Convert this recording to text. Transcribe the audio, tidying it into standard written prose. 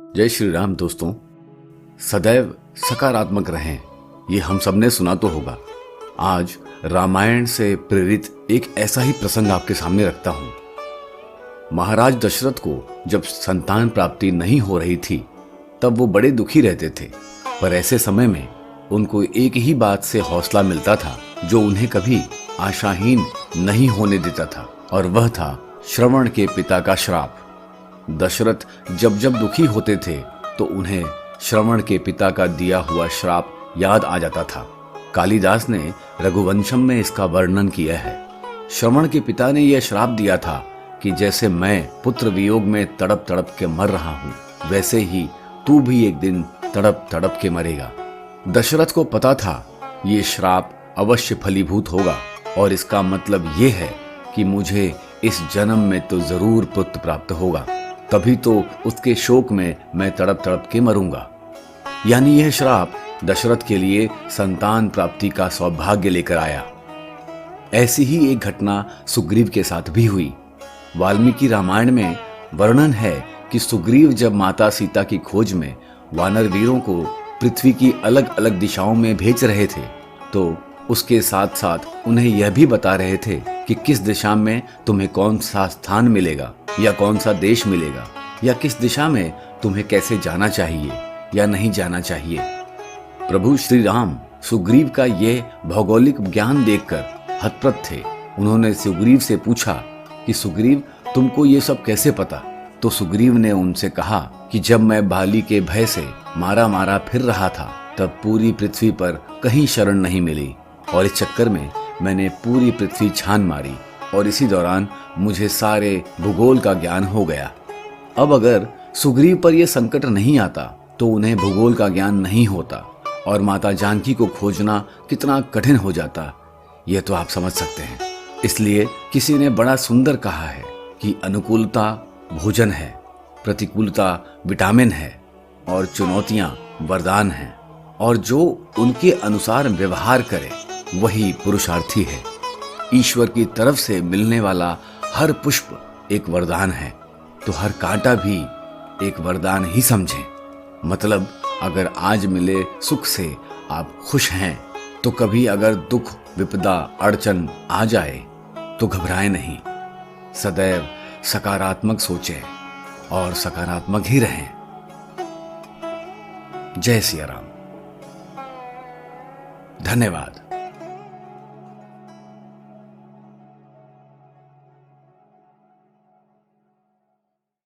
जय श्री राम दोस्तों। सदैव सकारात्मक रहें, ये हम सबने सुना तो होगा। आज रामायण से प्रेरित एक ऐसा ही प्रसंग आपके सामने रखता हूं। महाराज दशरथ को जब संतान प्राप्ति नहीं हो रही थी तब वो बड़े दुखी रहते थे, पर ऐसे समय में उनको एक ही बात से हौसला मिलता था जो उन्हें कभी आशाहीन नहीं होने देता था, और वह था श्रवण के पिता का श्राप। दशरथ जब जब दुखी होते थे तो उन्हें श्रवण के पिता का दिया हुआ श्राप याद आ जाता था। कालिदास ने रघुवंशम में इसका वर्णन किया है। श्रवण के पिता ने यह श्राप दिया था कि जैसे मैं पुत्र वियोग में तड़प तड़प के मर रहा हूं, वैसे ही तू भी एक दिन तड़प तड़प के मरेगा। दशरथ को पता था ये श्राप अवश्य फलीभूत होगा, और इसका मतलब ये है कि मुझे इस जन्म में तो जरूर पुत्र प्राप्त होगा, तभी तो उसके शोक में मैं तड़प तड़प के मरूंगा। यानी यह श्राप दशरथ के लिए संतान प्राप्ति का सौभाग्य लेकर आया। ऐसी ही एक घटना सुग्रीव के साथ भी हुई। वाल्मीकि रामायण में वर्णन है कि सुग्रीव जब माता सीता की खोज में वानर वीरों को पृथ्वी की अलग अलग दिशाओं में भेज रहे थे, तो उसके साथ साथ उन्हें यह भी बता रहे थे कि किस दिशा में तुम्हें कौन सा स्थान मिलेगा या कौन सा देश मिलेगा, या किस दिशा में तुम्हें कैसे जाना चाहिए या नहीं जाना चाहिए। प्रभु श्री राम सुग्रीव का यह भौगोलिक ज्ञान देखकर हतप्रभ थे। उन्होंने सुग्रीव से पूछा कि सुग्रीव, तुमको ये सब कैसे पता? तो सुग्रीव ने उनसे कहा कि जब मैं बाली के भय से मारा मारा फिर रहा था तब पूरी पृथ्वी पर कहीं शरण नहीं मिली, और इस चक्कर में मैंने पूरी पृथ्वी छान मारी, और इसी दौरान मुझे सारे भूगोल का ज्ञान हो गया। अब अगर सुग्रीव पर यह संकट नहीं आता तो उन्हें भूगोल का ज्ञान नहीं होता, और माता जानकी को खोजना कितना कठिन हो जाता, यह तो आप समझ सकते हैं। इसलिए किसी ने बड़ा सुंदर कहा है कि अनुकूलता भोजन है, प्रतिकूलता विटामिन है, और चुनौतियां वरदान हैं, और जो उनके अनुसार व्यवहार करे वही पुरुषार्थी है। ईश्वर की तरफ से मिलने वाला हर पुष्प एक वरदान है, तो हर कांटा भी एक वरदान ही समझें। मतलब अगर आज मिले सुख से आप खुश हैं, तो कभी अगर दुख विपदा अड़चन आ जाए तो घबराएं नहीं, सदैव सकारात्मक सोचें और सकारात्मक ही रहें। जय सिया राम। धन्यवाद।